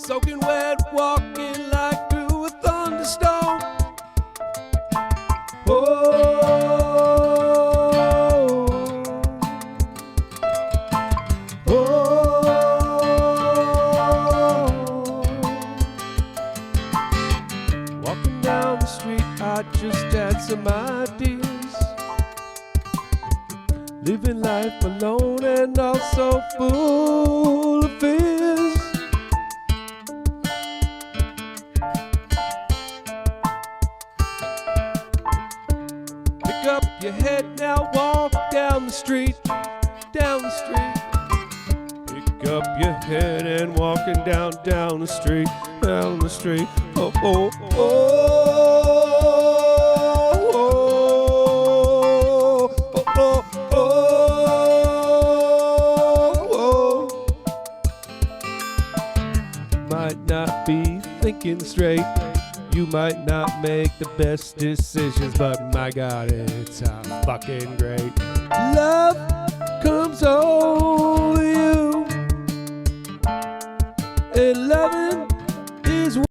soaking wet, walking like through a thunderstorm. Walking down the street, I just had some ideas. Living life alone and also full of fears. Pick up your head now, walk down the street, down the street. Pick up your head and walking down the street, down the street. Oh, oh, oh. Might not be thinking straight, you might not make the best decisions, but my God, it's fucking great. Love comes over